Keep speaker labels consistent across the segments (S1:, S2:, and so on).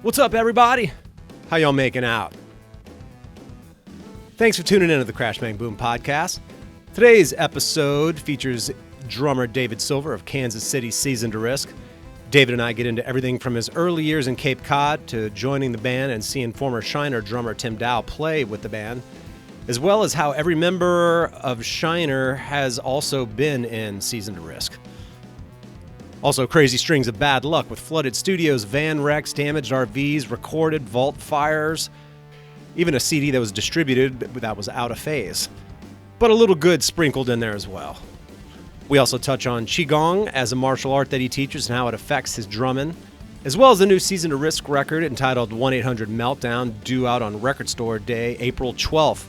S1: What's up, everybody? How y'all making out? Thanks for tuning in to the Crash Bang Boom podcast. Today's episode features drummer David Silver of Kansas City Seasoned to Risk. David and I get into everything from his early years in Cape Cod to joining the band and seeing former Shiner drummer Tim Dow play with the band, as well as how every member of Shiner has also been in Seasoned to Risk. Also, crazy strings of bad luck with flooded studios, van wrecks, damaged RVs, recorded vault fires, even a CD that was distributed that was out of phase. But a little good sprinkled in there as well. We also touch on Qigong as a martial art that he teaches and how it affects his drumming, as well as the new Seasoned to Risk record entitled 1-800-MELTDOWN, due out on Record Store Day, April 12th.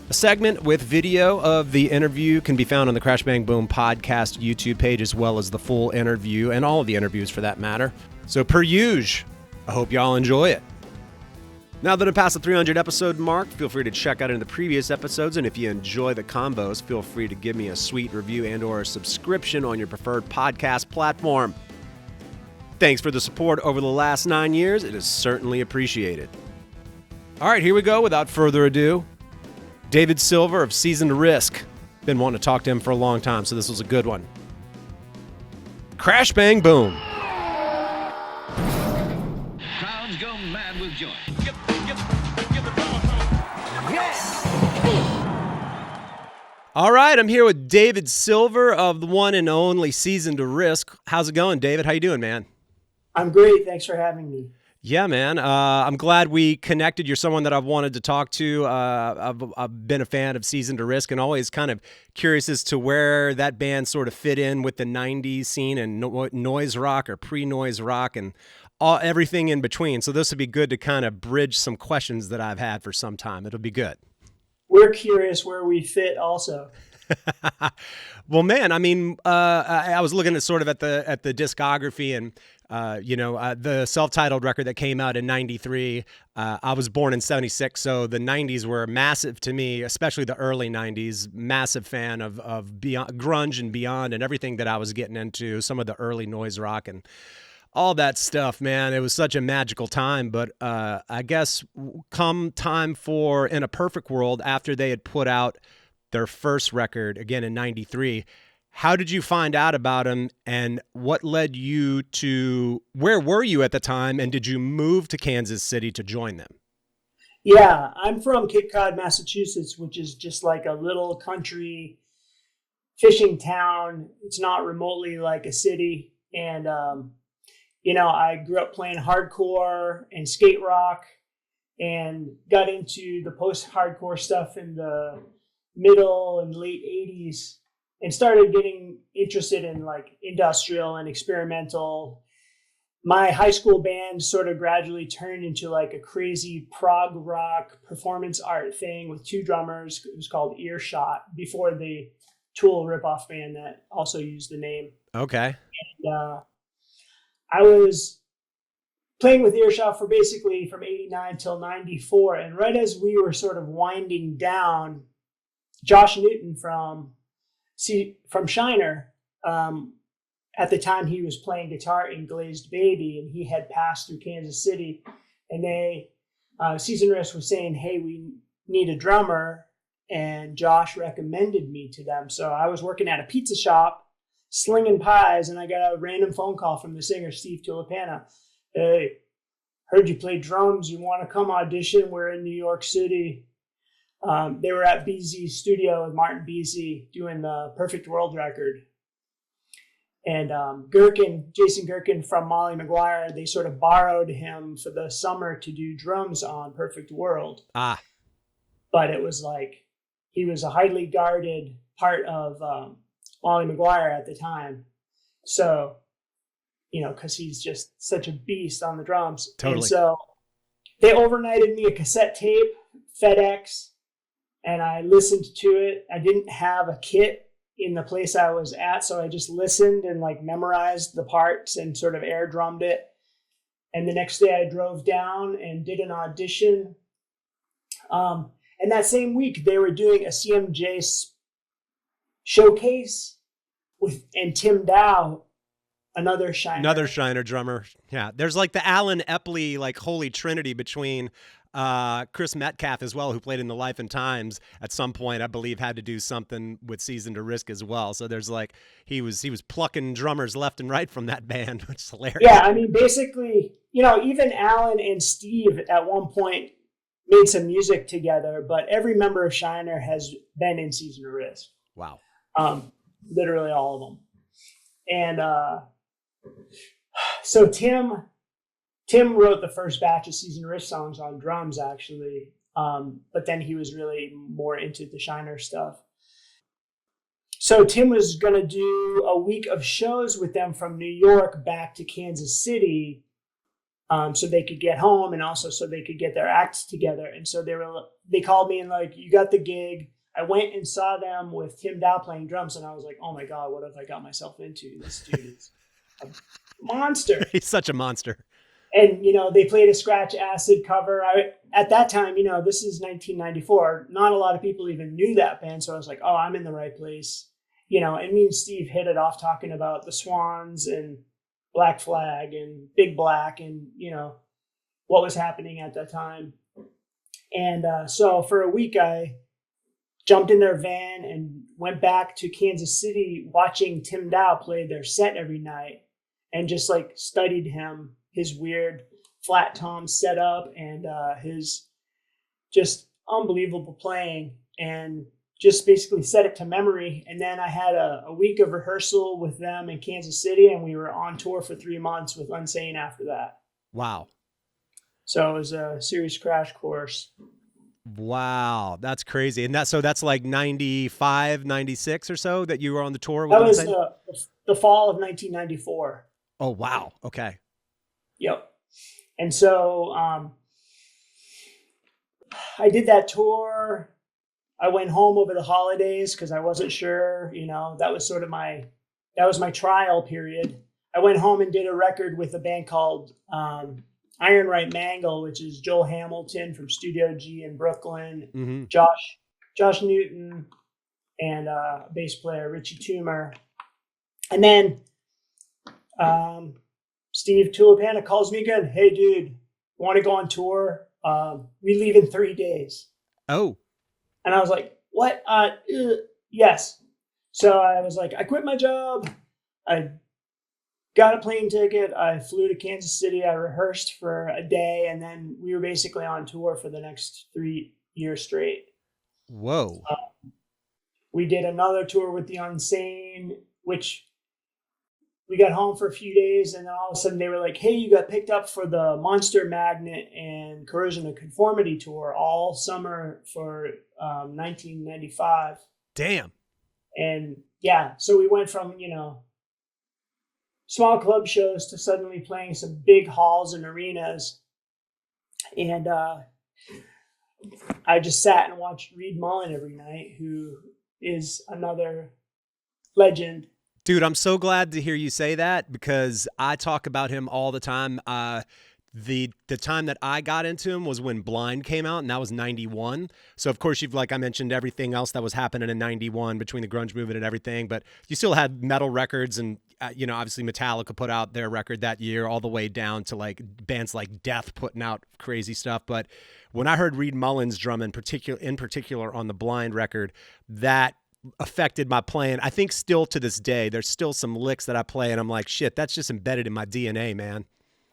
S1: A segment with video of the interview can be found on the Crash Bang Boom podcast YouTube page, as well as the full interview and all of the interviews for that matter. So per usual, I hope y'all enjoy it. Now that I'm past the 300 episode mark, feel free to check out into the previous episodes, and if you enjoy the combos, feel free to give me a sweet review and or a subscription on your preferred podcast platform. Thanks for the support over the last 9 years. It is certainly appreciated. All right, here we go. Without further ado, David Silver of Seasoned to Risk. Been wanting to talk to him for a long time, so this was a good one. Crash Bang Boom.
S2: Crowds go mad with joy.
S1: All right, I'm here with David Silver of the one and only Seasoned to Risk. How's it going, David? How you doing, man?
S3: I'm great. Thanks for having me.
S1: Yeah, man. I'm glad we connected. You're someone that I've wanted to talk to. I've been a fan of Seasoned to Risk and always kind of curious as to where that band sort of fit in with the 90s scene and noise rock or pre-noise rock and everything in between. So this would be good to kind of bridge some questions that I've had for some time. It'll be good.
S3: We're curious where we fit also.
S1: Well, man, I mean, I was looking at sort of at the discography and, the self-titled record that came out in 93. I was born in 76, so the 90s were massive to me, especially the early 90s. Massive fan of beyond, grunge and beyond and everything that I was getting into, some of the early noise rock and all that stuff, man. It was such a magical time, but I guess come time for In a Perfect World, after they had put out their first record, again in 93, how did you find out about them, and what led you to, where were you at the time, and did you move to Kansas City to join them?
S3: Yeah, I'm from Cape Cod, Massachusetts, which is just like a little country fishing town. It's not remotely like a city. And, I grew up playing hardcore and skate rock and got into the post-hardcore stuff in the middle and late 80s. And started getting interested in like industrial and experimental. My high school band sort of gradually turned into like a crazy prog rock performance art thing with two drummers. It was called Earshot before the Tool ripoff band that also used the name.
S1: Okay.
S3: And I was playing with Earshot for basically from 89 till 94. And right as we were sort of winding down, Josh Newton from Shiner, at the time he was playing guitar in Glazed Baby, and he had passed through Kansas City, and Seasoned to Risk was saying, hey, we need a drummer, and Josh recommended me to them. So I was working at a pizza shop, slinging pies, and I got a random phone call from the singer, Steve Tulipana. Hey, heard you play drums, you want to come audition? We're in New York City. They were at BZ's studio with Martin BZ doing the Perfect World record. And Jason Gerkin from Molly Maguire, they sort of borrowed him for the summer to do drums on Perfect World. But it was like, he was a highly guarded part of Molly Maguire at the time. So, because he's just such a beast on the drums.
S1: Totally.
S3: And so they overnighted me a cassette tape, FedEx, and I listened to it. I didn't have a kit in the place I was at, so I just listened and like memorized the parts and sort of air drummed it. And the next day I drove down and did an audition. And that same week they were doing a CMJ showcase and Tim Dow another Shiner.
S1: Another Shiner drummer. Yeah. There's like the Alan Epley, like holy trinity between Chris Metcalf as well, who played in the Life and Times at some point, I believe had to do something with Season to Risk as well. So there's like, he was plucking drummers left and right from that band, which is hilarious.
S3: Yeah. I mean, basically, even Alan and Steve at one point made some music together, but every member of Shiner has been in Season to Risk.
S1: Wow.
S3: Literally all of them. And so Tim wrote the first batch of Season to Risk songs on drums, actually. But then he was really more into the Shiner stuff. So Tim was going to do a week of shows with them from New York back to Kansas City, so they could get home and also so they could get their acts together. And so they called me and like, you got the gig. I went and saw them with Tim Dow playing drums, and I was like, oh my God, what have I got myself into? This dude is a monster.
S1: He's such a monster.
S3: And, they played a Scratch Acid cover. At that time, this is 1994. Not a lot of people even knew that band. So I was like, oh, I'm in the right place. And me and Steve hit it off talking about the Swans and Black Flag and Big Black and, what was happening at that time. And so for a week, I jumped in their van and went back to Kansas City watching Tim Dow play their set every night and just like studied him, his weird flat tom setup and his just unbelievable playing, and just basically set it to memory. And then I had a week of rehearsal with them in Kansas City, and we were on tour for 3 months with Unsane after that.
S1: Wow.
S3: So it was a serious crash course.
S1: Wow, that's crazy. And that's like 95, 96 or so that you were on the tour with
S3: That was
S1: Unsane?
S3: the fall of 1994.
S1: Oh, wow. Okay.
S3: Yep. And so I did that tour. I went home over the holidays because I wasn't sure, that was sort of my trial period. I went home and did a record with a band called Iron Right Mangle, which is Joel Hamilton from Studio G in Brooklyn,
S1: Mm-hmm.
S3: Josh Newton, and bass player Richie Toomer. And then Steve Tulipana calls me again. Hey, dude, want to go on tour? We leave in 3 days.
S1: Oh.
S3: And I was like, what? Yes. So I was like, I quit my job. I got a plane ticket. I flew to Kansas City. I rehearsed for a day. And then we were basically on tour for the next 3 years straight.
S1: Whoa.
S3: We did another tour with the Unsane, which we got home for a few days. And then all of a sudden they were like, hey, you got picked up for the Monster Magnet and Corrosion of Conformity tour all summer for 1995.
S1: Damn.
S3: And yeah, so we went from, small club shows to suddenly playing some big halls and arenas. And I just sat and watched Reed Mullin every night, who is another legend.
S1: Dude, I'm so glad to hear you say that because I talk about him all the time. The time that I got into him was when Blind came out, and that was 91. So, of course, you've, like I mentioned, everything else that was happening in 91 between the grunge movement and everything, but you still had metal records and, obviously Metallica put out their record that year all the way down to, like, bands like Death putting out crazy stuff. But when I heard Reed Mullin's drum in particular on the Blind record, that affected my playing. I think still to this day, there's still some licks that I play, and I'm like, shit, that's just embedded in my DNA, man.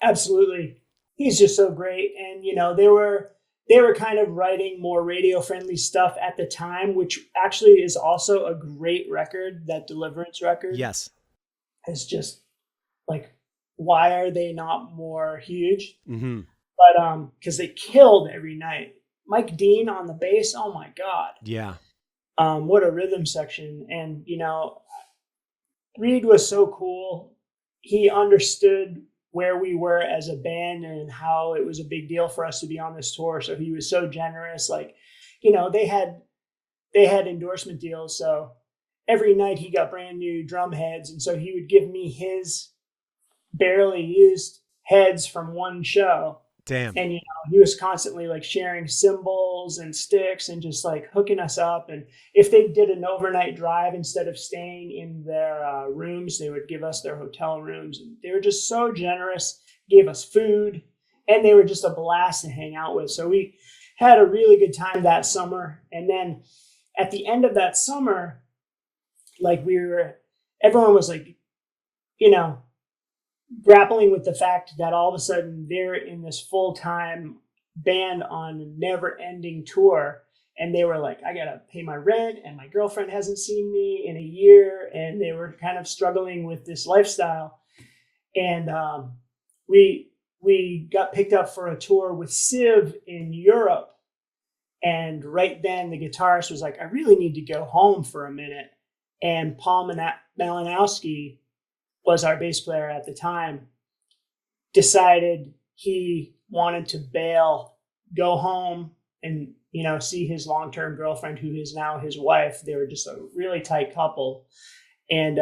S3: Absolutely. He's just so great. And, they were kind of writing more radio friendly stuff at the time, which actually is also a great record. That Deliverance record.
S1: Yes.
S3: Is just like, why are they not more huge?
S1: Mm-hmm.
S3: But, cause they killed every night. Mike Dean on the bass. Oh my God.
S1: Yeah.
S3: What a rhythm section. And, Reed was so cool. He understood where we were as a band and how it was a big deal for us to be on this tour. So he was so generous. Like, they had endorsement deals. So every night he got brand new drum heads. And so he would give me his barely used heads from one show.
S1: Damn.
S3: And, he was constantly like sharing cymbals and sticks and just like hooking us up. And if they did an overnight drive, instead of staying in their rooms, they would give us their hotel rooms. And they were just so generous, gave us food, and they were just a blast to hang out with. So we had a really good time that summer. And then at the end of that summer, like everyone was like, grappling with the fact that all of a sudden they're in this full-time band on a never-ending tour, and they were like, I gotta pay my rent, and my girlfriend hasn't seen me in a year, and they were kind of struggling with this lifestyle. And we got picked up for a tour with Civ in Europe, and right then the guitarist was like, I really need to go home for a minute. And Paul Malinowski was our bass player at the time, decided he wanted to bail, go home, and see his long-term girlfriend, who is now his wife. They were just a really tight couple. And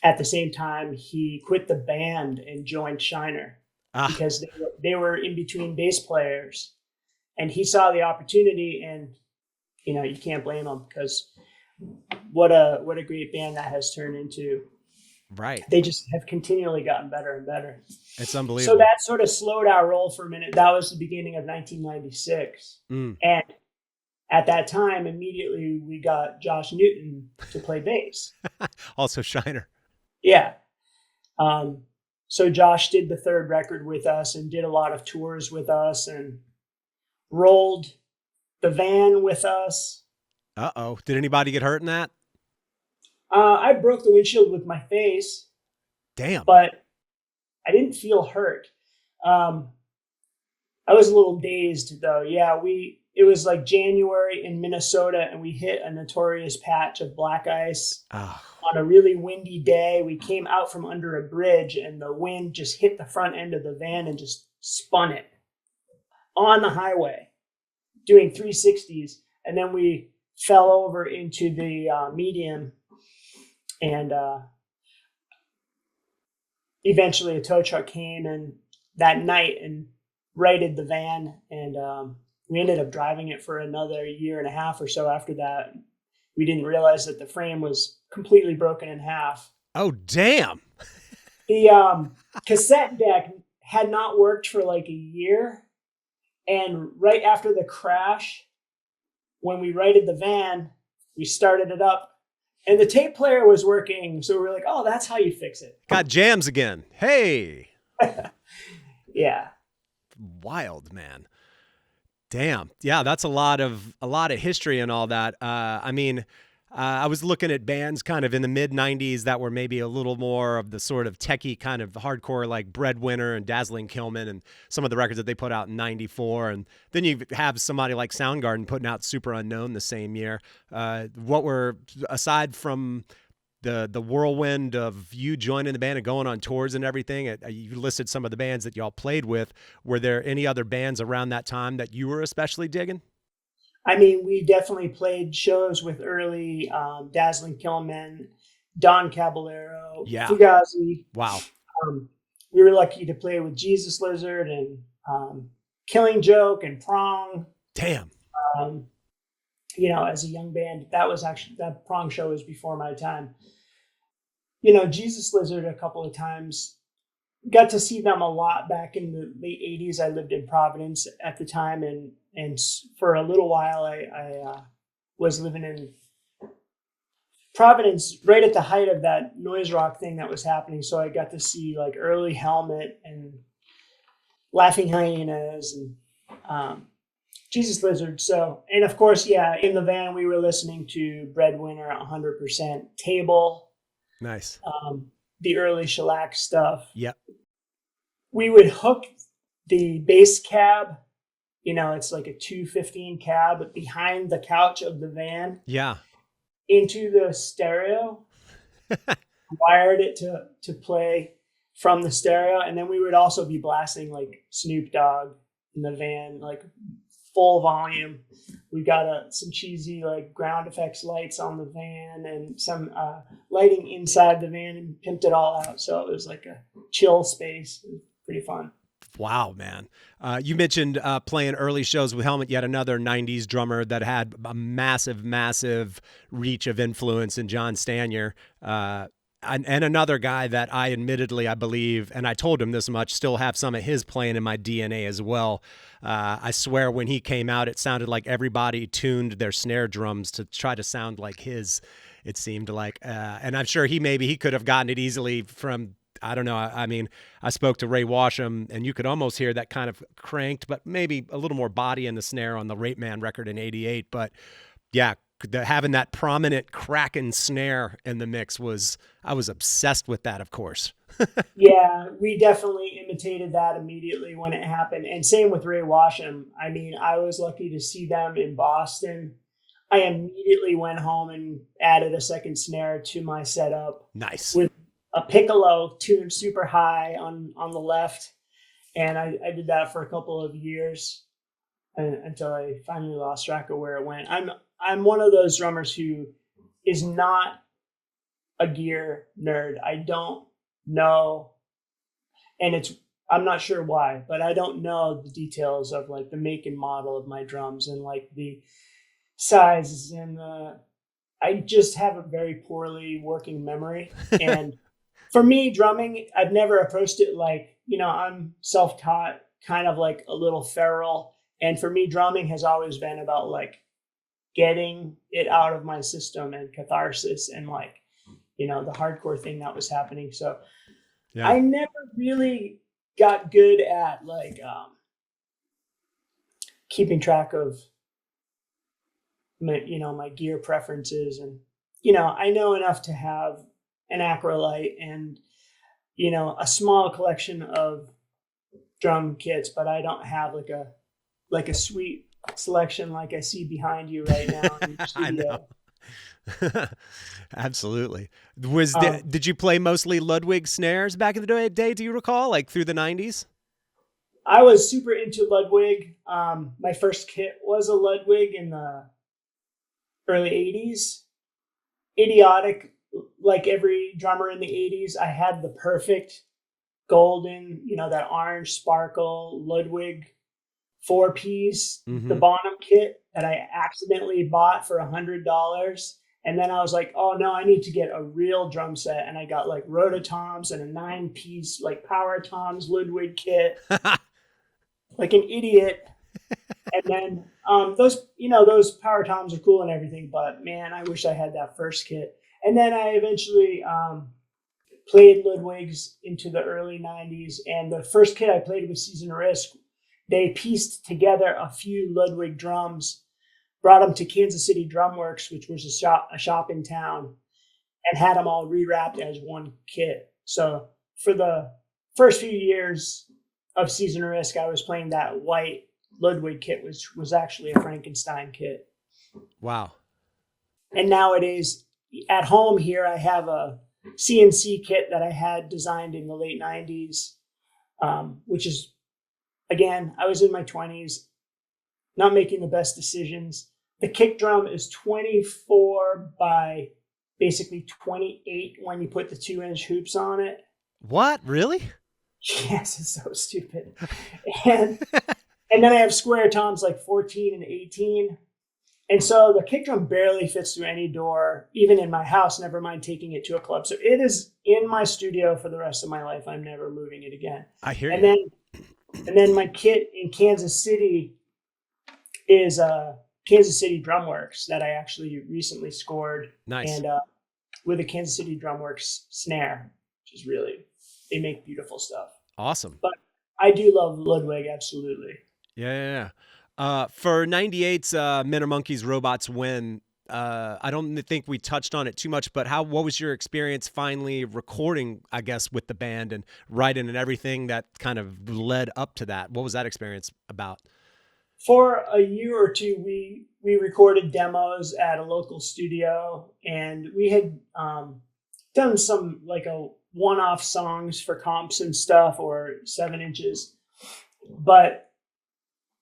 S3: at the same time, he quit the band and joined Shiner because they were in between bass players. And he saw the opportunity, and you can't blame him, because what a great band that has turned into.
S1: Right.
S3: They just have continually gotten better and better.
S1: It's unbelievable.
S3: So that sort of slowed our roll for a minute. That was the beginning of 1996. And at that time, immediately we got Josh Newton to play bass.
S1: Also Shiner.
S3: Yeah. So Josh did the third record with us and did a lot of tours with us and rolled the van with us.
S1: Uh-oh. Did anybody get hurt in that?
S3: I broke the windshield with my face.
S1: Damn.
S3: But I didn't feel hurt. I was a little dazed though. Yeah, it was like January in Minnesota, and we hit a notorious patch of black ice on a really windy day. We came out from under a bridge, and the wind just hit the front end of the van and just spun it on the highway, doing 360s. And then we fell over into the median. And eventually a tow truck came and that night and righted the van. And we ended up driving it for another year and a half or so after that. We didn't realize that the frame was completely broken in half.
S1: Oh, damn.
S3: The cassette deck had not worked for like a year. And right after the crash, when we righted the van, we started it up. And the tape player was working, so we were like, oh, that's how you fix it.
S1: Got jams again. Hey.
S3: Yeah.
S1: Wild, man. Damn. Yeah, that's a lot of history and all that. I was looking at bands kind of in the mid-90s that were maybe a little more of the sort of techie kind of hardcore, like Breadwinner and Dazzling Killman and some of the records that they put out in 94. And then you have somebody like Soundgarden putting out Super Unknown the same year. What were, aside from the whirlwind of you joining the band and going on tours and everything, you listed some of the bands that y'all played with. Were there any other bands around that time that you were especially digging?
S3: I mean, we definitely played shows with early Dazzling Killmen, Don Caballero, Fugazi.
S1: Wow.
S3: We were lucky to play with Jesus Lizard and Killing Joke and Prong.
S1: Damn.
S3: As a young band, that Prong show was before my time. Jesus Lizard a couple of times. Got to see them a lot back in the late 80s. I lived in Providence at the time, and for a little while I was living in Providence right at the height of that noise rock thing that was happening. So I got to see like early Helmet and Laughing Hyenas and Jesus Lizard. So, and of course, in the van we were listening to Breadwinner 100%, Table.
S1: Nice.
S3: The early shellac stuff.
S1: Yep.
S3: We would hook the bass cab, it's like a 215 cab behind the couch of the van.
S1: Yeah.
S3: Into the stereo. Wired it to play from the stereo. And then we would also be blasting like Snoop Dogg in the van, like full volume. We got some cheesy like ground effects lights on the van and some lighting inside the van and pimped it all out. So it was like a chill space. It was pretty fun.
S1: Wow, man. You mentioned playing early shows with Helmet, yet another 90s drummer that had a massive, massive reach of influence in John Stanier. And another guy that I admittedly, I believe, and I told him this much, still have some of his playing in my DNA as well. I swear when he came out, it sounded like everybody tuned their snare drums to try to sound like his, it seemed like. And I'm sure he could have gotten it easily from, I don't know. I mean, I spoke to Ray Washam, and you could almost hear that kind of cranked, but maybe a little more body in the snare on the Rape Man record in '88. But yeah, having that prominent cracking snare in the mix I was obsessed with that, of course.
S3: Yeah, we definitely imitated that immediately when it happened. And same with Ray Washam. I mean, I was lucky to see them in Boston. I immediately went home and added a second snare to my setup.
S1: Nice.
S3: With a piccolo tuned super high on the left. And I did that for a couple of years until I finally lost track of where it went. I'm one of those drummers who is not a gear nerd. I don't know, and I'm not sure why, but I don't know the details of like the make and model of my drums and like the sizes and I just have a very poorly working memory. And for me, drumming, I've never approached it like, I'm self-taught, kind of like a little feral. And for me, drumming has always been about like getting it out of my system and catharsis and like, the hardcore thing that was happening. So yeah. I never really got good at like keeping track of my gear preferences. And, I know enough to have an Acrolite and, a small collection of drum kits, but I don't have like a sweet selection like I see behind you right now in your studio.
S1: I know. Absolutely. Did you play mostly Ludwig snares back in the day? Do you recall, like through the 90s?
S3: I was super into Ludwig. My first kit was a Ludwig in the early 80s. Idiotic, like every drummer in the 80s, I had the perfect golden, that orange sparkle Ludwig 4-piece, the Bonham kit that I accidentally bought for $100. And then I was like, oh no, I need to get a real drum set. And I got like Rototoms and a 9-piece like Power Toms Ludwig kit, like an idiot. And then those Power Toms are cool and everything, but man, I wish I had that first kit. And then I eventually played Ludwigs into the early 90s. And the first kit I played with Season of Risk, they pieced together a few Ludwig drums, brought them to Kansas City Drum Works, which was a shop in town, and had them all rewrapped as one kit. So for the first few years of Season of Risk, I was playing that white Ludwig kit, which was actually a Frankenstein kit.
S1: Wow.
S3: And nowadays, at home here, I have a CNC kit that I had designed in the late 90s, which is, again, I was in my 20s, not making the best decisions. The kick drum is 24 by basically 28 when you put the 2-inch hoops on it.
S1: What? Really?
S3: Yes, it's so stupid. And then I have square toms like 14 and 18. And so the kick drum barely fits through any door, even in my house, never mind taking it to a club. So it is in my studio for the rest of my life. I'm never moving it again.
S1: I hear you.
S3: And then my kit in Kansas City is Kansas City Drum Works that I actually recently scored.
S1: Nice.
S3: And with a Kansas City Drum Works snare, which is really, they make beautiful stuff.
S1: Awesome.
S3: But I do love Ludwig, absolutely.
S1: Yeah. For 98's Men Are Monkeys, Robots Win, I don't think we touched on it too much, but what was your experience finally recording, I guess, with the band and writing and everything that kind of led up to that? What was that experience about?
S3: For a year or two, we recorded demos at a local studio, and we had done some like a one-off songs for comps and stuff, or 7 inches. But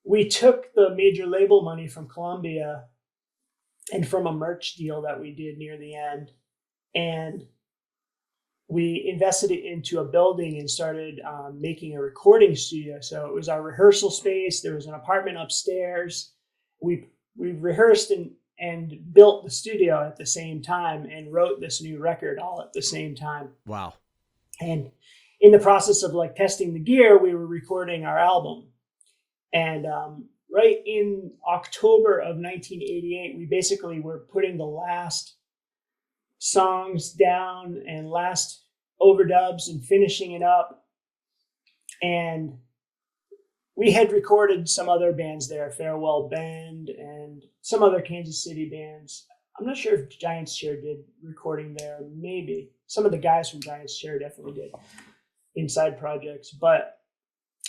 S3: we took the major label money from Columbia and from a merch deal that we did near the end, and we invested it into a building and started making a recording studio. So it was our rehearsal space. There was an apartment upstairs. We rehearsed and built the studio at the same time and wrote this new record all at the same time.
S1: Wow.
S3: And in the process of like testing the gear, we were recording our album. And right in October of 1988, we basically were putting the last songs down and last overdubs and finishing it up. And we had recorded some other bands there, Farewell Band and some other Kansas City bands. I'm not sure if Giants Chair did recording there. Maybe some of the guys from Giants Chair definitely did inside projects. But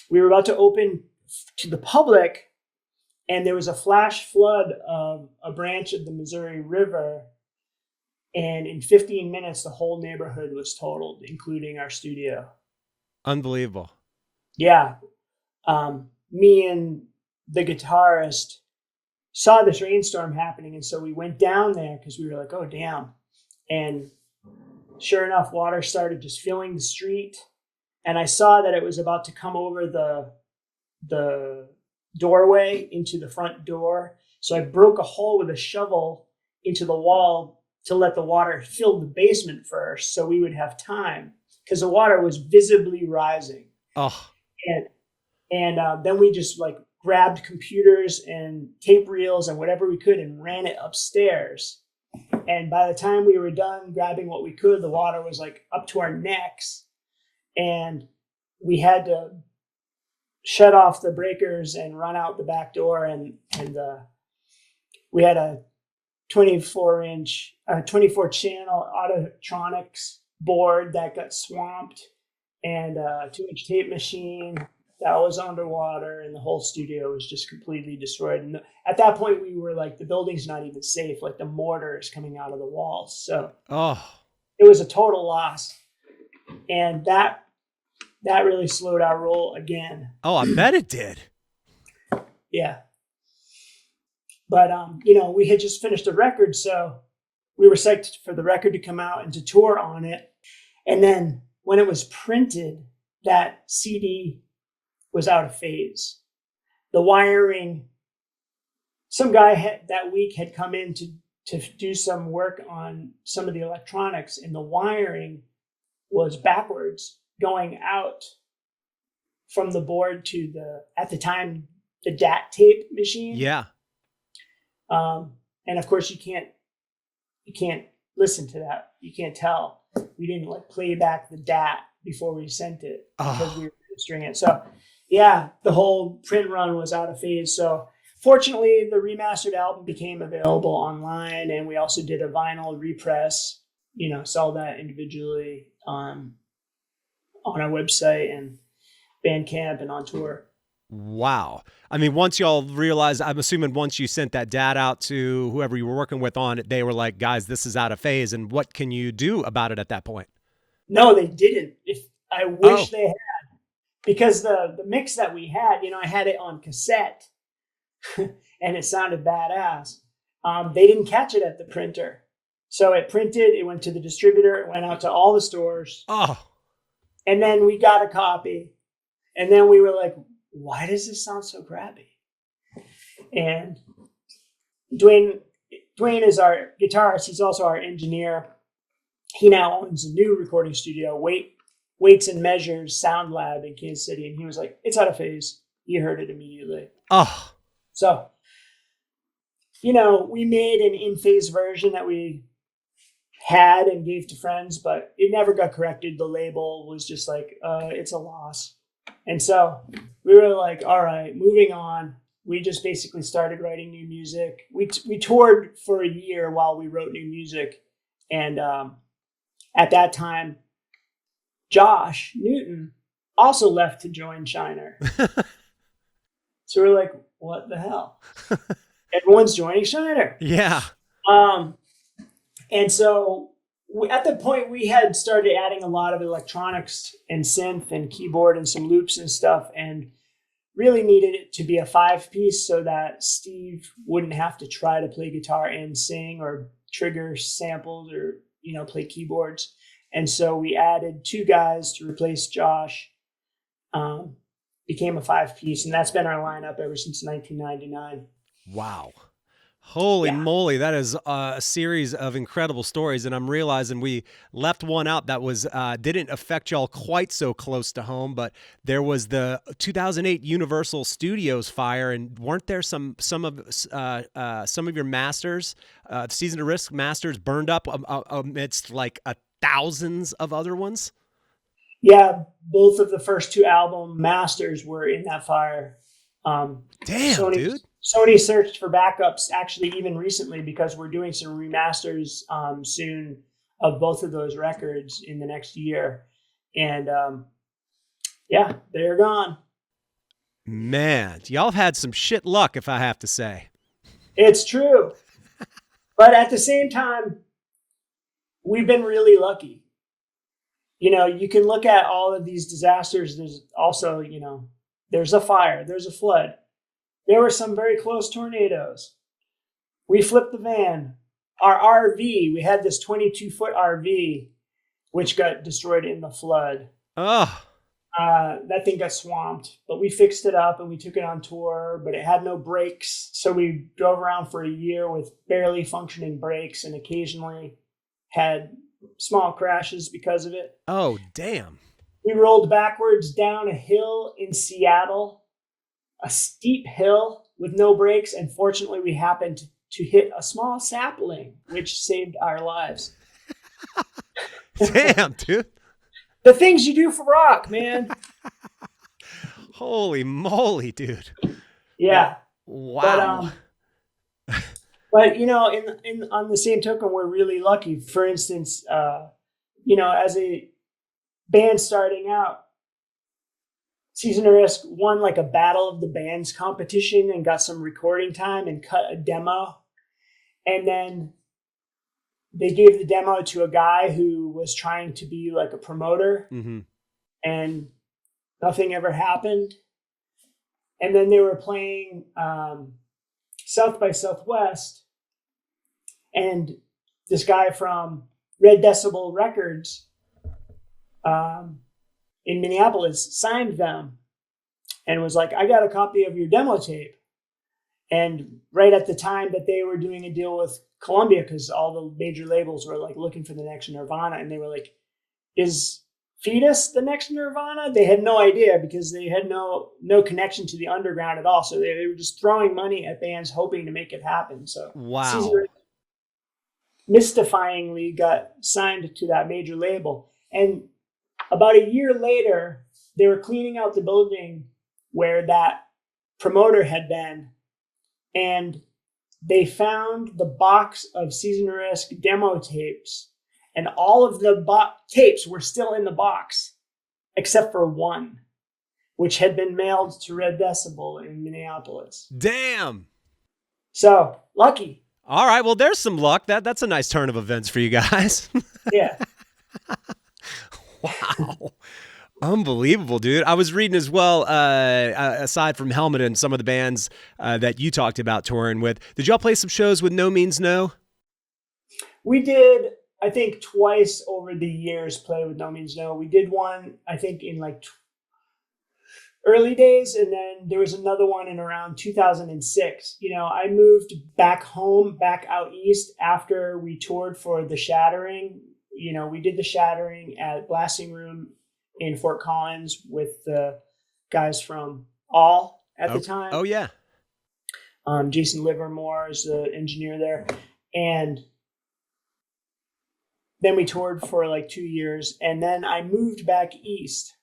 S3: we were about to open to the public, and there was a flash flood of a branch of the Missouri River. And in 15 minutes, the whole neighborhood was totaled, including our studio.
S1: Unbelievable.
S3: Yeah. Me and the guitarist saw this rainstorm happening. And so we went down there because we were like, oh, damn. And sure enough, water started just filling the street. And I saw that it was about to come over the doorway into the front door. So I broke a hole with a shovel into the wall to let the water fill the basement first so we would have time, because the water was visibly rising.
S1: Oh.
S3: And then we just like grabbed computers and tape reels and whatever we could and ran it upstairs. And by the time we were done grabbing what we could, the water was like up to our necks. And we had to shut off the breakers and run out the back door. And we had a 24 channel Auditronics board that got swamped, and a 2-inch tape machine that was underwater, and the whole studio was just completely destroyed. And at that point we were like, the building's not even safe. Like the mortar is coming out of the walls. So it was a total loss. And that really slowed our roll again.
S1: Oh, I bet it did.
S3: Yeah. But, we had just finished a record, so we were psyched for the record to come out and to tour on it. And then when it was printed, that CD was out of phase. The wiring, some guy that week had come in to do some work on some of the electronics, and the wiring was backwards, going out from the board to at the time, the DAT tape machine.
S1: Yeah.
S3: And of course you can't listen to that. You can't tell. We didn't like play back the DAT before we sent it because we were registering it. So yeah, the whole print run was out of phase. So fortunately the remastered album became available online, and we also did a vinyl repress, sell that individually on our website and Bandcamp and on tour.
S1: Wow. I mean, once y'all realized, I'm assuming once you sent that DAT out to whoever you were working with on it, they were like, guys, this is out of phase. And what can you do about it at that point?
S3: No, they didn't. I wish they had, because the mix that we had, I had it on cassette and it sounded badass. They didn't catch it at the printer. So it printed, it went to the distributor, it went out to all the stores. And then we got a copy. And then we were like, why does this sound so crappy? And Dwayne is our guitarist. He's also our engineer. He now owns a new recording studio, Weights and Measures Sound Lab in Kansas City. And he was like, it's out of phase. He heard it immediately. So, we made an in-phase version that we had and gave to friends, but it never got corrected. The label was just like, it's a loss. And so we were like, all right, moving on. We just basically started writing new music. We toured for a year while we wrote new music. And at that time, Josh Newton also left to join Shiner. So we're like, what the hell? Everyone's joining Shiner.
S1: Yeah.
S3: And so at the point we had started adding a lot of electronics and synth and keyboard and some loops and stuff, and really needed it to be a 5-piece so that Steve wouldn't have to try to play guitar and sing or trigger samples or, play keyboards. And so we added 2 guys to replace Josh. Became a 5-piece, and that's been our lineup ever since 1999.
S1: Wow. Holy
S3: Yeah.
S1: moly, that is a series of incredible stories, and I'm realizing we left one out that was didn't affect y'all quite so close to home, but there was the 2008 Universal Studios fire, and weren't there some of your masters, Season to Risk masters, burned up amidst like thousands of other ones?
S3: Yeah, both of the first 2 album masters were in that fire.
S1: Damn, dude.
S3: Sony searched for backups actually even recently because we're doing some remasters soon of both of those records in the next year. And yeah, they're gone.
S1: Man, y'all have had some shit luck, if I have to say.
S3: It's true. But at the same time, we've been really lucky. You know, you can look at all of these disasters. There's also, you know, there's a fire, there's a flood. There were some very close tornadoes. We flipped the van. Our RV, we had this 22-foot RV, which got destroyed in the flood.
S1: Oh.
S3: That thing got swamped, but we fixed it up and we took it on tour, but it had no brakes. So we drove around for a year with barely functioning brakes and occasionally had small crashes because of it.
S1: Oh, damn.
S3: We rolled backwards down a hill in Seattle, a steep hill with no brakes, and fortunately we happened to hit a small sapling, which saved our lives.
S1: Damn, dude.
S3: The things you do for rock, man.
S1: Holy moly, dude.
S3: Yeah.
S1: Wow.
S3: But you know, in on the same token, we're really lucky. For instance, you know, as a band starting out, Season of Risk won like a Battle of the Bands competition and got some recording time and cut a demo. And then they gave the demo to a guy who was trying to be like a promoter, and nothing ever happened. And then they were playing South by Southwest, and this guy from Red Decibel Records in Minneapolis signed them and was like, I got a copy of your demo tape. And right at the time that they were doing a deal with Columbia, because all the major labels were like looking for the next Nirvana, and they were like, is Fetus the next Nirvana? They had no idea because they had no connection to the underground at all. So they were just throwing money at bands hoping to make it happen. So
S1: wow.
S3: Mystifyingly got signed to that major label. And about a year later, they were cleaning out the building where that promoter had been, and they found the box of Season of Risk demo tapes, and all of the tapes were still in the box, except for one, which had been mailed to Red Decibel in Minneapolis.
S1: Damn.
S3: So, lucky.
S1: All right, well, there's some luck. That's a nice turn of events for you guys.
S3: Yeah.
S1: Wow. Unbelievable, dude. I was reading as well, aside from Helmet and some of the bands that you talked about touring with, did y'all play some shows with No Means No?
S3: We did, I think, twice over the years play with No Means No. We did one, I think, in like early days, and then there was another one in around 2006. You know, I moved back home, back out east after we toured for The Shattering. You know, we did The Shattering at Blasting Room in Fort Collins with the guys from All at the time.
S1: Oh, yeah.
S3: Jason Livermore is the engineer there. And then we toured for like 2 years. And then I moved back east.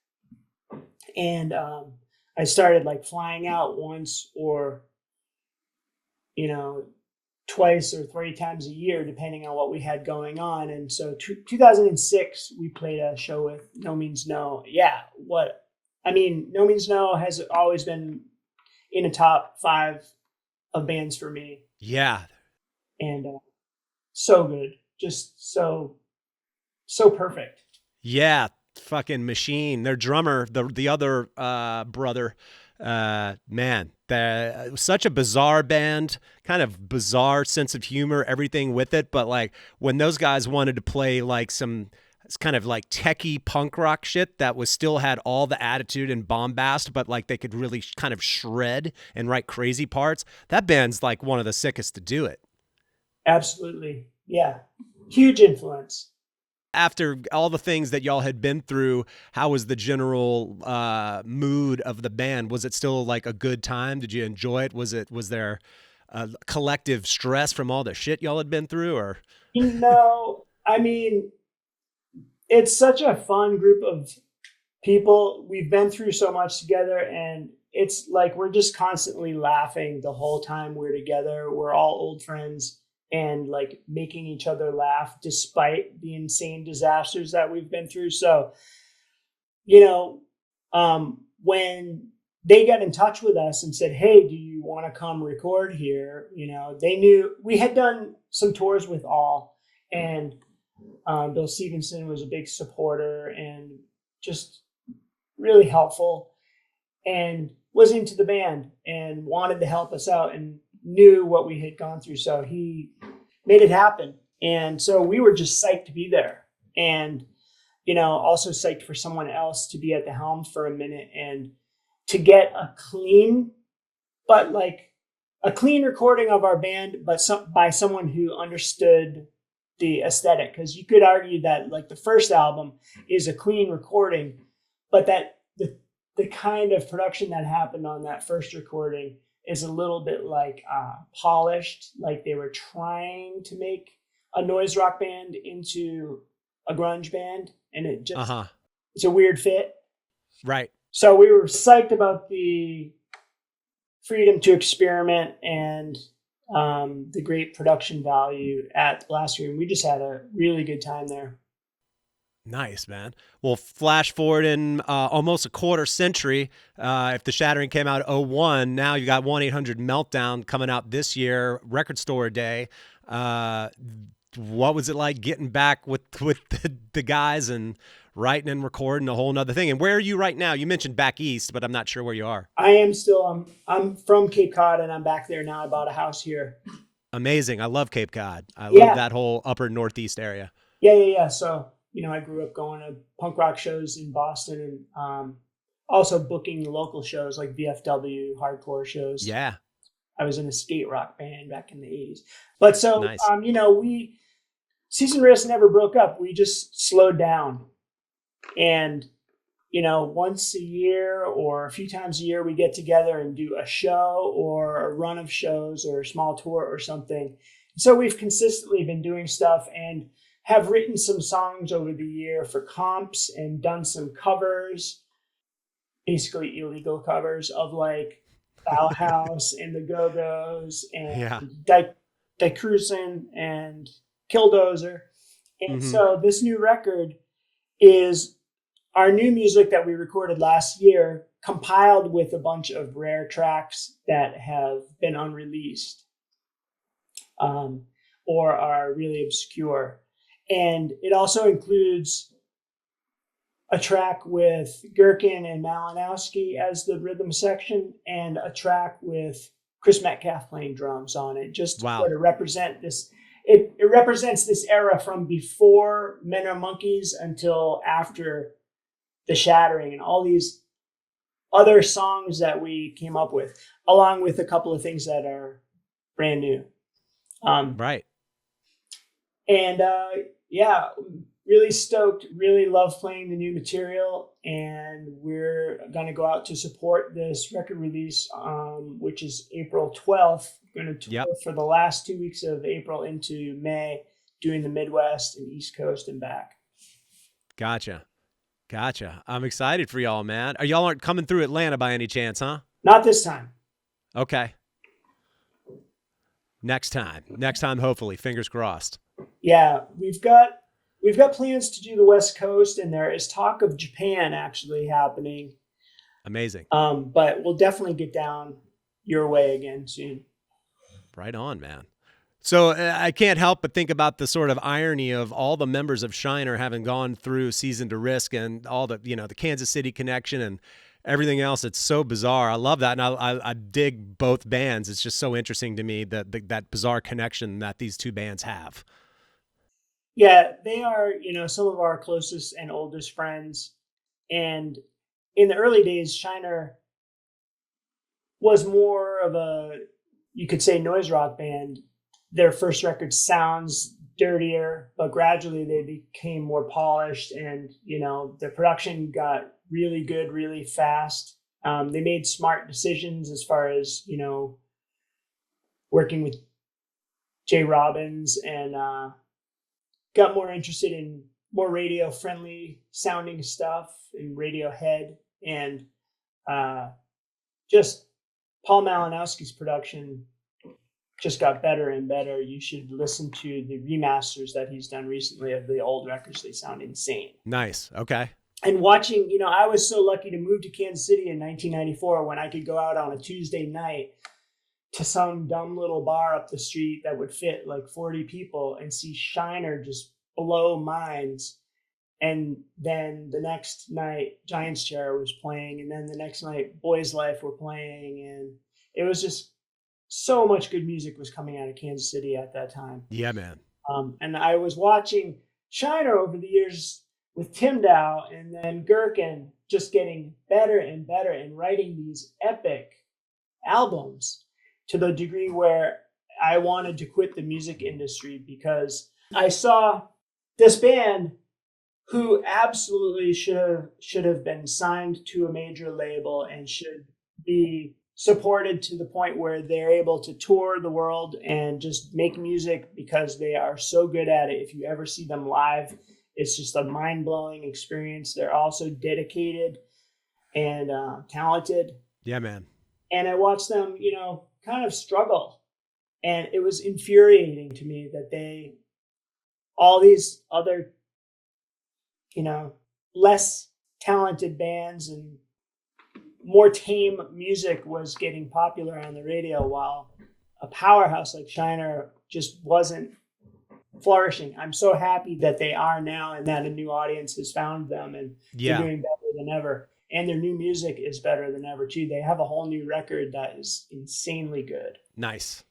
S3: And I started like flying out once or, you know, twice or 3 times a year, depending on what we had going on. And so 2006, we played a show with No Means No. Yeah, No Means No has always been in a top 5 of bands for me.
S1: Yeah.
S3: And so good. Just so perfect.
S1: Yeah, fucking machine. Their drummer, the other brother, man, such a bizarre band, kind of bizarre sense of humor, everything with it. But like when those guys wanted to play like some kind of like techie punk rock shit that was still had all the attitude and bombast, but like they could really kind of shred and write crazy parts. That band's like one of the sickest to do it.
S3: Absolutely. Yeah. Huge influence.
S1: After all the things that y'all had been through, how was the general mood of the band? Was it still like a good time? Did you enjoy it? Was there collective stress from all the shit y'all had been through, or?
S3: I mean, it's such a fun group of people. We've been through so much together, and it's like we're just constantly laughing the whole time we're together. We're all old friends and like making each other laugh despite the insane disasters that we've been through. So, when they got in touch with us and said, "Hey, do you want to come record here?" They knew we had done some tours with All, and Bill Stevenson was a big supporter and just really helpful and was into the band and wanted to help us out and knew what we had gone through. So he made it happen. And so we were just psyched to be there, and, also psyched for someone else to be at the helm for a minute and to get a clean recording of our band, but by someone who understood the aesthetic. Because you could argue that like the first album is a clean recording, but that the kind of production that happened on that first recording is a little bit like polished, like they were trying to make a noise rock band into a grunge band, and it just it's a weird fit.
S1: Right.
S3: So we were psyched about the freedom to experiment and the great production value at Blast Room. We just had a really good time there.
S1: Nice, man. Well, flash forward in almost a quarter century. If The Shattering came out 2001, now you got 1-800-MELTDOWN coming out this year, Record Store Day. What was it like getting back with the guys and writing and recording a whole nother thing? And where are you right now? You mentioned back east, but I'm not sure where you are.
S3: I am still, I'm from Cape Cod, and I'm back there now. I bought a house here.
S1: Amazing. I love Cape Cod. I love that whole upper northeast area.
S3: Yeah. So, I grew up going to punk rock shows in Boston and also booking local shows like VFW, hardcore shows.
S1: Yeah.
S3: I was in a skate rock band back in the 80s. But so,
S1: nice.
S3: Season Risk never broke up. We just slowed down. And, once a year or a few times a year, we get together and do a show or a run of shows or a small tour or something. So we've consistently been doing stuff and have written some songs over the year for comps and done some covers, basically illegal covers of like Bauhaus and the Go-Go's and Die Cruisin' and Killdozer. And so this new record is our new music that we recorded last year, compiled with a bunch of rare tracks that have been unreleased or are really obscure. And it also includes a track with Gerkin and Malinowski as the rhythm section and a track with Chris Metcalf playing drums on it, just to sort of represent this. It represents this era from before Men Are Monkeys until after The Shattering and all these other songs that we came up with, along with a couple of things that are brand new.
S1: Right.
S3: And really stoked, really love playing the new material. And we're going to go out to support this record release, which is April 12th. We're going to tour for the last 2 weeks of April into May, doing the Midwest and East Coast and back.
S1: Gotcha. I'm excited for y'all, man. Y'all aren't coming through Atlanta by any chance, huh?
S3: Not this time.
S1: Okay. Next time, hopefully, fingers crossed.
S3: Yeah, we've got plans to do the West Coast, and there is talk of Japan actually happening.
S1: Amazing.
S3: But we'll definitely get down your way again soon.
S1: Right on, man. So I can't help but think about the sort of irony of all the members of Shiner having gone through Season to Risk and all the, the Kansas City connection and everything else. It's so bizarre. I love that. And I dig both bands. It's just so interesting to me that bizarre connection that these two bands have.
S3: Yeah, they are, some of our closest and oldest friends. And in the early days, Shiner was more of a, you could say, noise rock band. Their first record sounds dirtier, but gradually they became more polished, and their production got really good really fast. They made smart decisions as far as working with Jay Robbins, and got more interested in more radio friendly sounding stuff and Radiohead, and just Paul Malinowski's production just got better and better. You should listen to the remasters that he's done recently of the old records. They sound insane.
S1: Nice. Okay.
S3: And watching, I was so lucky to move to Kansas City in 1994 when I could go out on a Tuesday night to some dumb little bar up the street that would fit like 40 people and see Shiner just blow minds. And then the next night, Giants Chair was playing. And then the next night, Boys Life were playing. And it was just so much good music was coming out of Kansas City at that time.
S1: Yeah, man.
S3: And I was watching Shiner over the years with Tim Dow and then Gerkin just getting better and better and writing these epic albums to the degree where I wanted to quit the music industry because I saw this band who absolutely should have been signed to a major label and should be supported to the point where they're able to tour the world and just make music because they are so good at it. If you ever see them live, it's just a mind-blowing experience. They're also dedicated and talented.
S1: Yeah, man.
S3: And I watched them, kind of struggle. And it was infuriating to me that all these other, less talented bands and more tame music was getting popular on the radio, while a powerhouse like Shiner just wasn't flourishing. I'm so happy that they are now, and that a new audience has found them, and they're doing better than ever. And their new music is better than ever too. They have a whole new record that is insanely good.
S1: Nice.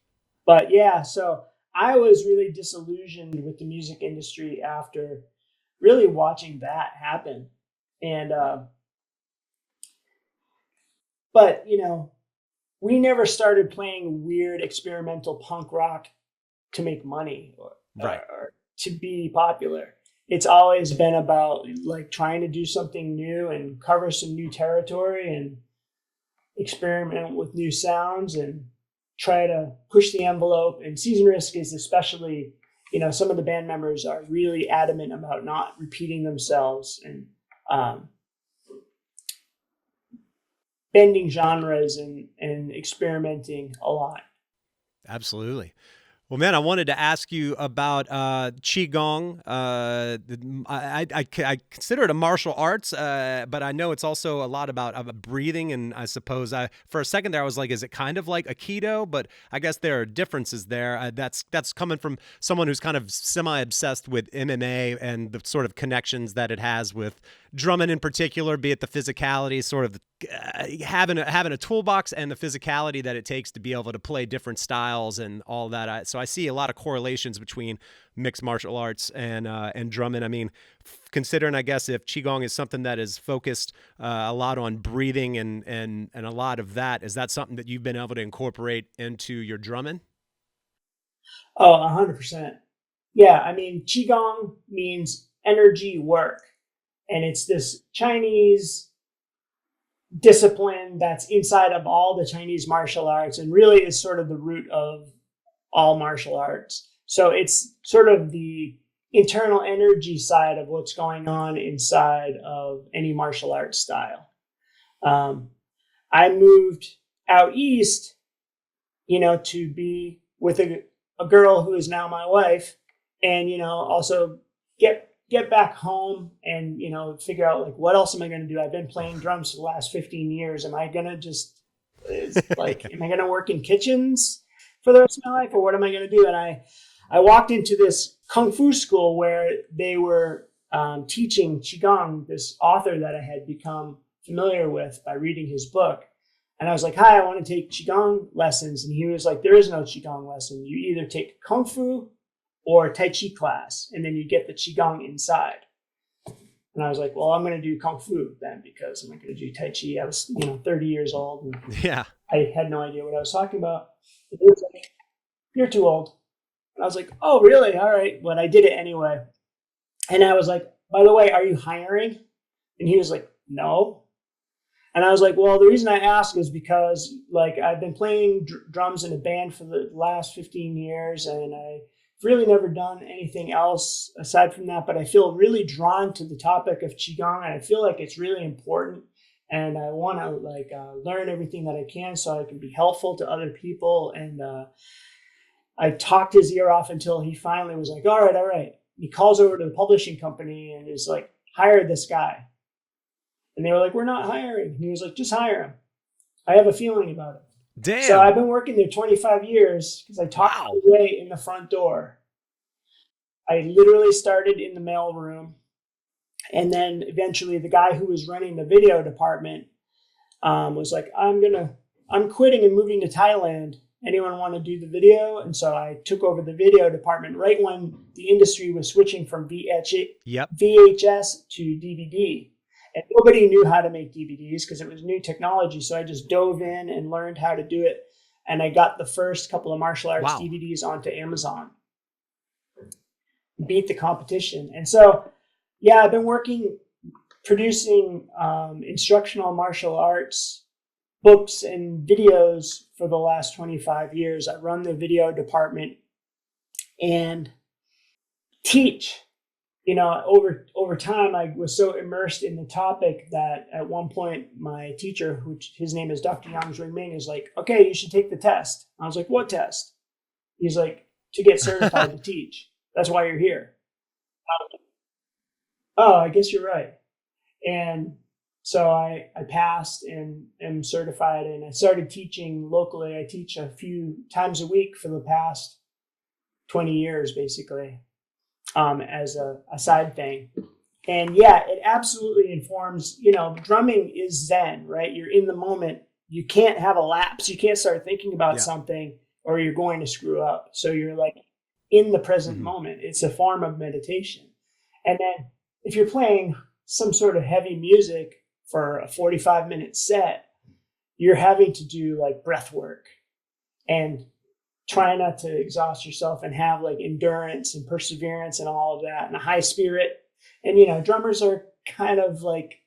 S3: But yeah, so I was really disillusioned with the music industry after really watching that happen. And but we never started playing weird experimental punk rock to make money or to be popular. It's always been about like trying to do something new and cover some new territory and experiment with new sounds and try to push the envelope. And Season Risk is especially, some of the band members are really adamant about not repeating themselves and bending genres and experimenting a lot.
S1: Absolutely. Well, man, I wanted to ask you about Qigong. I consider it a martial arts, but I know it's also a lot about breathing. And I suppose for a second there, I was like, is it kind of like Aikido? But I guess there are differences there. That's coming from someone who's kind of semi-obsessed with MMA and the sort of connections that it has with drumming in particular, be it the physicality, sort of having a toolbox and the physicality that it takes to be able to play different styles and all that. So I see a lot of correlations between mixed martial arts and drumming. I mean, considering, I guess, if Qigong is something that is focused a lot on breathing and a lot of that, is that something that you've been able to incorporate into your drumming?
S3: Oh, 100%. Yeah, I mean, Qigong means energy work. And it's this Chinese discipline that's inside of all the Chinese martial arts and really is sort of the root of all martial arts. So it's sort of the internal energy side of what's going on inside of any martial arts style. I moved out east, to be with a girl who is now my wife, and, also get back home and, figure out like, what else am I going to do? I've been playing drums for the last 15 years. Am I going to just am I going to work in kitchens for the rest of my life, or what am I going to do? And I walked into this Kung Fu school where they were teaching Qigong, this author that I had become familiar with by reading his book. And I was like, hi, I want to take Qigong lessons. And he was like, there is no Qigong lesson. You either take Kung Fu or Tai Chi class, and then you get the Qigong inside. And I was like, well, I'm going to do Kung Fu then, because I'm not going to do Tai Chi. I was, 30 years old. And
S1: Yeah.
S3: I had no idea what I was talking about. It was like, you're too old. And I was like, oh, really? All right. But I did it anyway. And I was like, by the way, are you hiring? And he was like, no. And I was like, well, the reason I ask is because like I've been playing drums in a band for the last 15 years, and I've really never done anything else aside from that. But I feel really drawn to the topic of Qigong, and I feel like it's really important. And I want to learn everything that I can so I can be helpful to other people. And I talked his ear off until he finally was like, all right. He calls over to the publishing company and is like, hire this guy. And they were like, we're not hiring. And he was like, just hire him. I have a feeling about it.
S1: Damn.
S3: So I've been working there 25 years because I talked my way in the front door. I literally started in the mailroom. And then eventually the guy who was running the video department was like, I'm quitting and moving to Thailand. Anyone want to do the video? And so I took over the video department right when the industry was switching from VHS to DVD. And nobody knew how to make DVDs because it was new technology. So I just dove in and learned how to do it. And I got the first couple of martial arts DVDs onto Amazon. Beat the competition. And so, yeah, I've been producing instructional martial arts books and videos for the last 25 years. I run the video department and teach. Over time, I was so immersed in the topic that at one point, my teacher, his name is Dr. Yang Ming, is like, okay, you should take the test. I was like, what test? He's like, to get certified to teach. That's why you're here. Oh, I guess you're right. And so I passed and am certified, and I started teaching locally. I teach a few times a week for the past 20 years, basically. As a side thing. And yeah, it absolutely informs, drumming is Zen, right? You're in the moment. You can't have a lapse. You can't start thinking about something or you're going to screw up. So you're like in the present moment. It's a form of meditation. And then if you're playing some sort of heavy music for a 45-minute set, you're having to do like breath work and try not to exhaust yourself and have like endurance and perseverance and all of that and a high spirit. And, drummers are kind of like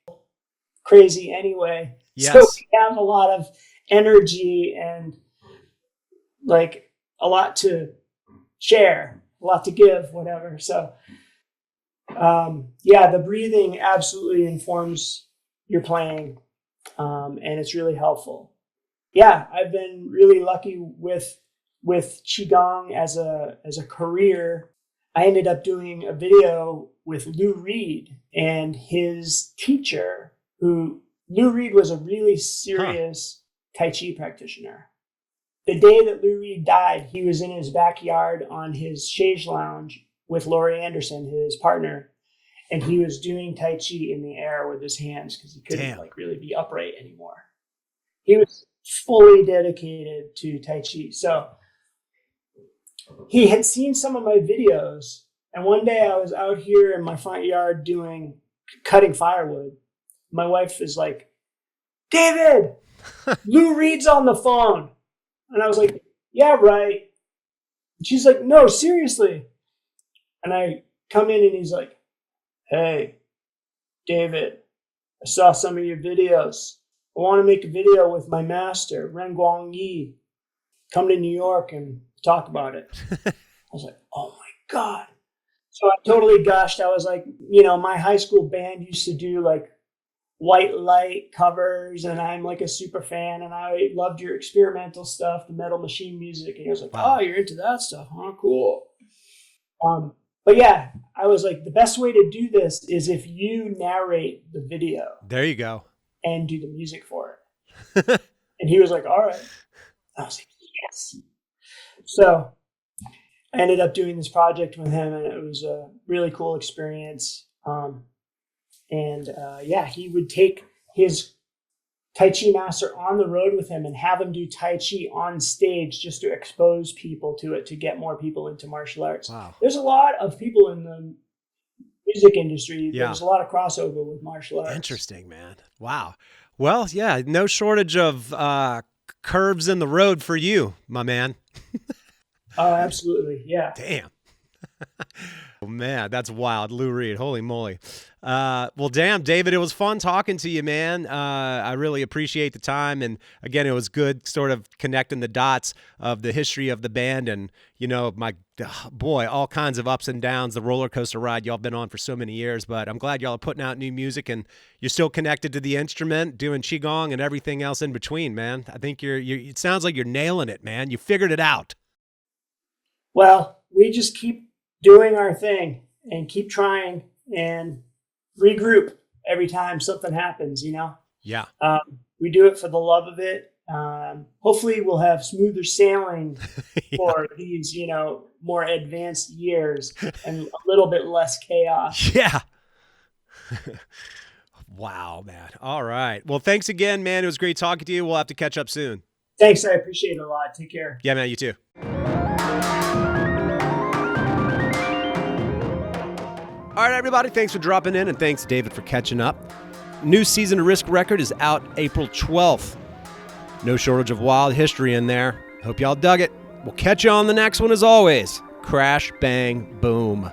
S3: crazy anyway.
S1: Yes.
S3: So we have a lot of energy and like a lot to share, a lot to give, whatever. So, the breathing absolutely informs your playing. And it's really helpful. Yeah, I've been really lucky with Qigong as a career. I ended up doing a video with Lou Reed and his teacher, who Lou Reed was a really serious Tai Chi practitioner. The day that Lou Reed died, he was in his backyard on his chaise lounge with Laurie Anderson, his partner, and he was doing Tai Chi in the air with his hands because he couldn't really be upright anymore. He was fully dedicated to Tai Chi. So he had seen some of my videos, and one day I was out here in my front yard cutting firewood. My wife is like, David, Lou Reed's on the phone. And I was like, yeah, right. And she's like, no, seriously. And I come in and he's like, hey, David, I saw some of your videos. I want to make a video with my master, Ren Guang Yi. Come to New York and talk about it. I was like, oh my God. So I totally gushed. I was like, my high school band used to do like white light covers, and I'm like a super fan, and I loved your experimental stuff, the Metal Machine music. And he was like, oh, you're into that stuff, huh? Cool. But yeah, I was like, the best way to do this is if you narrate the video.
S1: There you go.
S3: And do the music for it. And he was like, all right. I was like, yes. So I ended up doing this project with him, and it was a really cool experience. He would take his Tai Chi master on the road with him and have him do Tai Chi on stage just to expose people to it, to get more people into martial arts.
S1: Wow.
S3: There's a lot of people in the music industry.
S1: Yeah.
S3: There's a lot of crossover with martial arts.
S1: Interesting, man. Wow. Well, yeah, no shortage of curves in the road for you, my man.
S3: Oh, absolutely. Yeah.
S1: Damn. Oh, man, that's wild. Lou Reed. Holy moly. Well, damn, David, it was fun talking to you, man. I really appreciate the time. And again, it was good sort of connecting the dots of the history of the band and, boy, all kinds of ups and downs, the roller coaster ride y'all been on for so many years. But I'm glad y'all are putting out new music and you're still connected to the instrument, doing Qigong and everything else in between, man. I think it sounds like you're nailing it, man. You figured it out.
S3: Well, we just keep doing our thing and keep trying and regroup every time something happens,
S1: Yeah.
S3: We do it for the love of it. Hopefully we'll have smoother sailing
S1: Yeah.
S3: for these, more advanced years and a little bit less chaos.
S1: Yeah. Wow, man. All right. Well, thanks again, man. It was great talking to you. We'll have to catch up soon.
S3: Thanks. I appreciate it a lot. Take care.
S1: Yeah, man. You too. All right, everybody. Thanks for dropping in, and thanks, David, for catching up. New Season of Risk record is out April 12th. No shortage of wild history in there. Hope y'all dug it. We'll catch you on the next one as always. Crash, bang, boom.